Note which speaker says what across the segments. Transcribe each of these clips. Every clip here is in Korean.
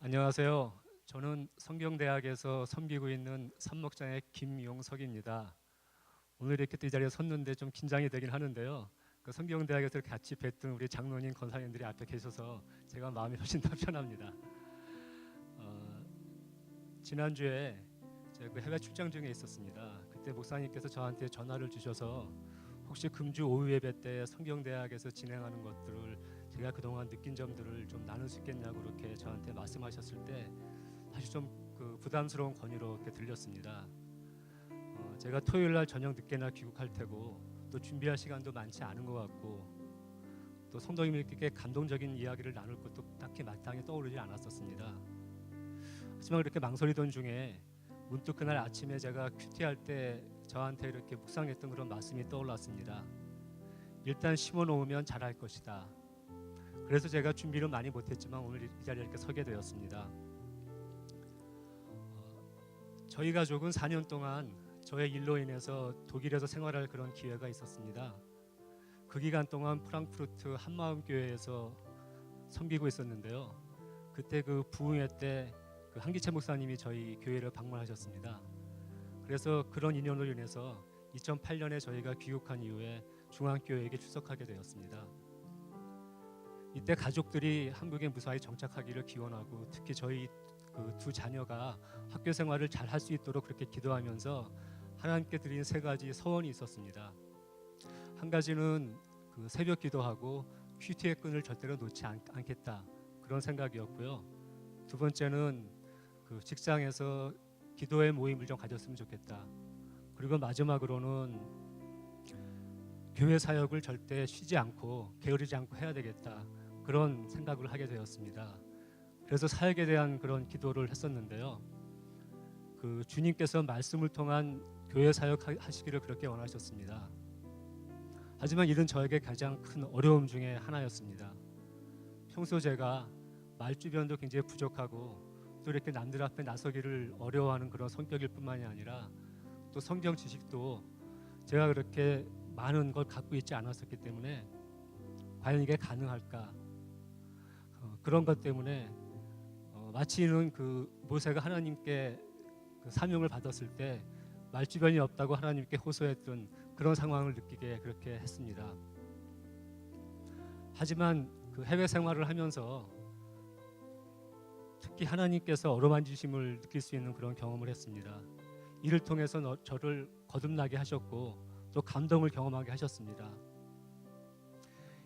Speaker 1: 안녕하세요. 저는 성경대학에서 섬기고 있는 삼목장의 김용석입니다. 오늘 이렇게 또 이 자리에 섰는데 좀 긴장이 되긴 하는데요. 그 성경대학에서 같이 뵀던 우리 장로님, 권사님들이 앞에 계셔서 제가 마음이 훨씬 더 편합니다. 어, 지난주에 제가 그 해외 출장 중에 있었습니다. 그때 목사님께서 저한테 전화를 주셔서 혹시 금주 오후 예배 때 성경대학에서 진행하는 것들을 제가 그동안 느낀 점들을 좀 나눌 수 있겠냐고 그렇게 저한테 말씀하셨을 때 사실 좀 그 부담스러운 권유로 이렇게 들렸습니다. 제가 토요일 날 저녁 늦게나 귀국할 테고 또 준비할 시간도 많지 않은 것 같고 또 성도님들께 감동적인 이야기를 나눌 것도 딱히 마땅히 떠오르지 않았었습니다. 하지만 그렇게 망설이던 중에 문득 그날 아침에 제가 큐티할 때 저한테 이렇게 묵상했던 그런 말씀이 떠올랐습니다. 일단 심어놓으면 자랄 것이다. 그래서 제가 준비를 많이 못했지만 오늘 이 자리에 이렇게 서게 되었습니다. 저희 가족은 4년 동안 저의 일로 인해서 독일에서 생활할 그런 기회가 있었습니다. 그 기간 동안 프랑크푸르트 한마음교회에서 섬기고 있었는데요. 그때 그 부흥회 때 그 한기채 목사님이 저희 교회를 방문하셨습니다. 그래서 그런 인연으로 인해서 2008년에 저희가 귀국한 이후에 중앙교회에게 출석하게 되었습니다. 이때 가족들이 한국에 무사히 정착하기를 기원하고 특히 저희 그 두 자녀가 학교 생활을 잘 할 수 있도록 그렇게 기도하면서 하나님께 드린 세 가지 서원이 있었습니다. 한 가지는 그 새벽 기도하고 큐티의 끈을 절대로 놓지 않겠다 그런 생각이었고요. 두 번째는 그 직장에서 기도의 모임을 좀 가졌으면 좋겠다. 그리고 마지막으로는 교회 사역을 절대 쉬지 않고 게으르지 않고 해야 되겠다. 그런 생각을 하게 되었습니다. 그래서 사역에 대한 그런 기도를 했었는데요. 그 주님께서 말씀을 통한 교회 사역하시기를 그렇게 원하셨습니다. 하지만 이런 저에게 가장 큰 어려움 중에 하나였습니다. 평소 제가 말주변도 굉장히 부족하고 또 이렇게 남들 앞에 나서기를 어려워하는 그런 성격일 뿐만이 아니라 또 성경 지식도 제가 그렇게 많은 걸 갖고 있지 않았었기 때문에 과연 이게 가능할까? 그런 것 때문에 마치는 그 모세가 하나님께 그 사명을 받았을 때 말주변이 없다고 하나님께 호소했던 그런 상황을 느끼게 그렇게 했습니다. 하지만 그 해외 생활을 하면서 특히 하나님께서 어루만지심을 느낄 수 있는 그런 경험을 했습니다. 이를 통해서 저를 거듭나게 하셨고 또 감동을 경험하게 하셨습니다.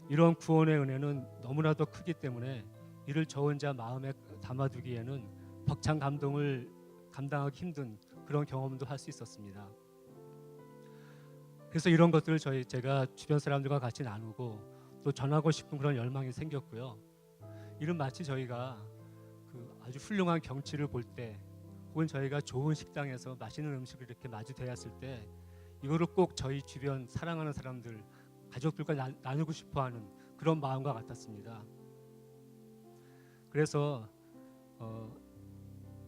Speaker 1: 이런 구원의 은혜는 너무나도 크기 때문에 이를 저 혼자 마음에 담아두기에는 벅찬 감동을 감당하기 힘든 그런 경험도 할 수 있었습니다. 그래서 이런 것들을 제가 주변 사람들과 같이 나누고 또 전하고 싶은 그런 열망이 생겼고요. 이는 마치 저희가 그 아주 훌륭한 경치를 볼 때 혹은 저희가 좋은 식당에서 맛있는 음식을 이렇게 마주 대했을 때 이거를 꼭 저희 주변 사랑하는 사람들, 가족들과 나누고 싶어하는 그런 마음과 같았습니다. 그래서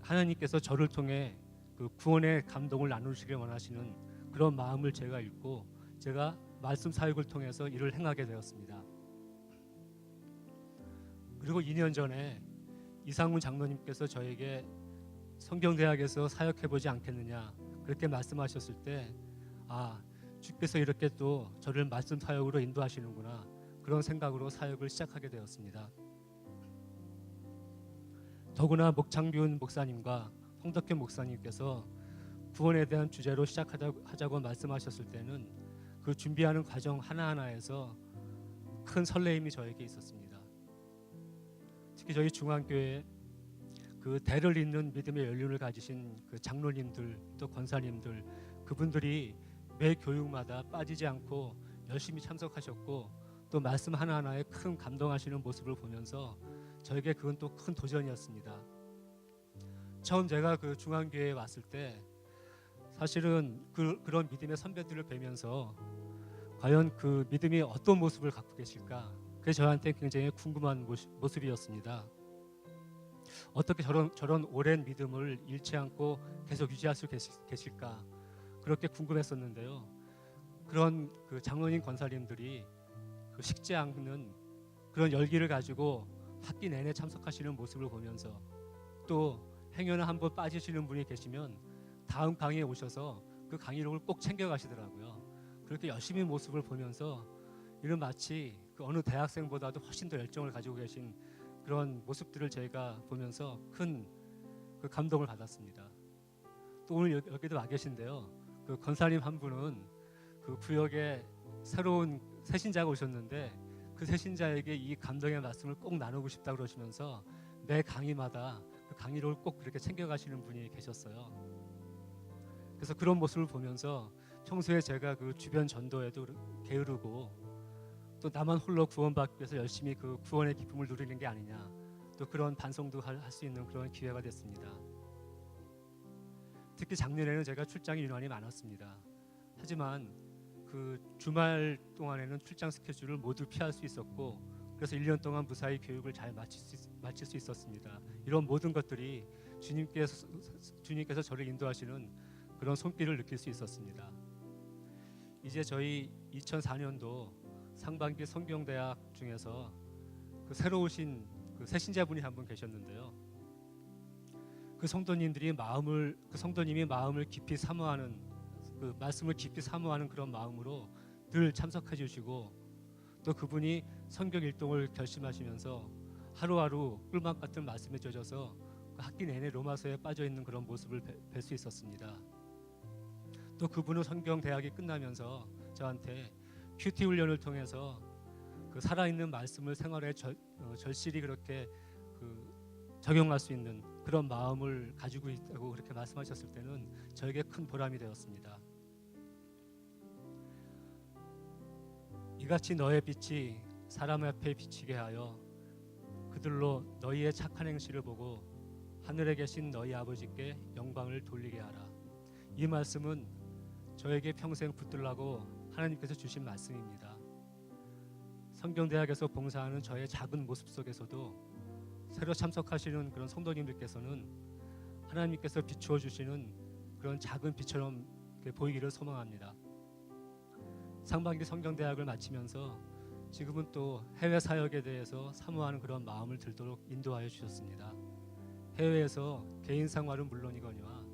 Speaker 1: 하나님께서 저를 통해 그 구원의 감동을 나누시길 원하시는 그런 마음을 제가 읽고 제가 말씀 사역을 통해서 이를 행하게 되었습니다. 그리고 2년 전에 이상훈 장로님께서 저에게 성경대학에서 사역해보지 않겠느냐 그렇게 말씀하셨을 때 주께서 이렇게 또 저를 말씀 사역으로 인도하시는구나 그런 생각으로 사역을 시작하게 되었습니다. 더구나 목창균 목사님과 홍덕현 목사님께서 구원에 대한 주제로 시작하자고 말씀하셨을 때는 그 준비하는 과정 하나하나에서 큰 설레임이 저에게 있었습니다. 특히 저희 중앙교회 그 대를 잇는 믿음의 연륜을 가지신 그 장로님들 또 권사님들 그분들이 매 교육마다 빠지지 않고 열심히 참석하셨고 또 말씀 하나하나에 큰 감동하시는 모습을 보면서 저에게 그건 또 큰 도전이었습니다. 처음 제가 그 중앙교회에 왔을 때 사실은 그런 믿음의 선배들을 뵈면서 과연 그 믿음이 어떤 모습을 갖고 계실까 그게 저한테 굉장히 궁금한 모습이었습니다. 어떻게 저런 오랜 믿음을 잃지 않고 계속 유지할 수 계실까 그렇게 궁금했었는데요. 그런 그 장로님 권사님들이 그 식지 않는 그런 열기를 가지고 학기 내내 참석하시는 모습을 보면서 또 행여나 한번 빠지시는 분이 계시면 다음 강의에 오셔서 그 강의록을 꼭 챙겨가시더라고요. 그렇게 열심히 모습을 보면서 이런 마치 그 어느 대학생보다도 훨씬 더 열정을 가지고 계신 그런 모습들을 제가 보면서 큰 그 감동을 받았습니다. 또 오늘 여기도 와 계신데요. 그 권사님 한 분은 그 구역에 새로운 새신자가 오셨는데 그 새신자에게 이 감동의 말씀을 꼭 나누고 싶다 그러시면서 매 강의마다 그 강의를 꼭 그렇게 챙겨가시는 분이 계셨어요. 그래서 그런 모습을 보면서 평소에 제가 그 주변 전도에도 게으르고 또 나만 홀로 구원받기 위해서 열심히 그 구원의 기쁨을 누리는 게 아니냐, 또 그런 반성도 할 수 있는 그런 기회가 됐습니다. 특히 작년에는 제가 출장이 유난히 많았습니다. 하지만 그 주말 동안에는 출장 스케줄을 모두 피할 수 있었고, 그래서 1년 동안 무사히 교육을 잘 마칠 수 있었습니다. 이런 모든 것들이 주님께서 저를 인도하시는 그런 손길을 느낄 수 있었습니다. 이제 저희 2004년도 상반기 성경대학 중에서 그 새로 오신 그 새신자분이 한 분 계셨는데요. 그 성도님이 마음을 깊이 사모하는, 그 말씀을 깊이 사모하는 그런 마음으로 늘 참석해 주시고, 또 그분이 성경 일동을 결심하시면서 하루하루 꿀맛 같은 말씀에 젖어서 그 학기 내내 로마서에 빠져 있는 그런 모습을 뵐 수 있었습니다. 또 그분은 성경 대학이 끝나면서 저한테 큐티 훈련을 통해서 그 살아있는 말씀을 생활에 절실히 그렇게 그 적용할 수 있는 그런 마음을 가지고 있다고 그렇게 말씀하셨을 때는 저에게 큰 보람이 되었습니다. 이같이 너의 빛이 사람 앞에 비치게 하여 그들로 너희의 착한 행실을 보고 하늘에 계신 너희 아버지께 영광을 돌리게 하라. 이 말씀은 저에게 평생 붙들라고 하나님께서 주신 말씀입니다. 성경대학에서 봉사하는 저의 작은 모습 속에서도 새로 참석하시는 그런 성도님들께서는 하나님께서 비추어 주시는 그런 작은 빛처럼 보이기를 소망합니다. 상반기 성경대학을 마치면서 지금은 또 해외 사역에 대해서 사모하는 그런 마음을 들도록 인도하여 주셨습니다. 해외에서 개인 생활은 물론이거니와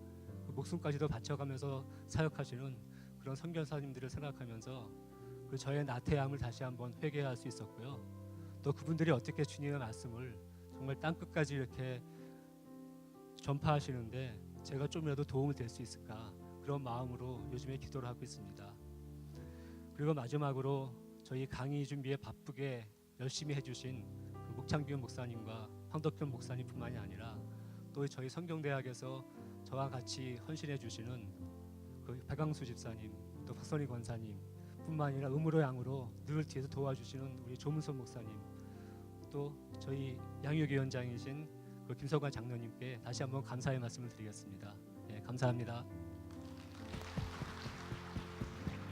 Speaker 1: 그 목숨까지도 바쳐가면서 사역하시는 그런 선교사님들을 생각하면서 그 저의 나태함을 다시 한번 회개할 수 있었고요. 또 그분들이 어떻게 주님의 말씀을 정말 땅끝까지 이렇게 전파하시는데 제가 좀이라도 도움이 될 수 있을까, 그런 마음으로 요즘에 기도를 하고 있습니다. 그리고 마지막으로 저희 강의 준비에 바쁘게 열심히 해주신 그 목창균 목사님과 황덕현 목사님뿐만이 아니라 또 저희 성경대학에서 저와 같이 헌신해 주시는 그 박강수 집사님, 또 박선희 권사님 뿐만 아니라 음으로 양으로 늘 뒤에서 도와주시는 우리 조문선 목사님, 또 저희 양육위원장이신 그 김석환 장로님께 다시 한번 감사의 말씀을 드리겠습니다. 예, 감사합니다.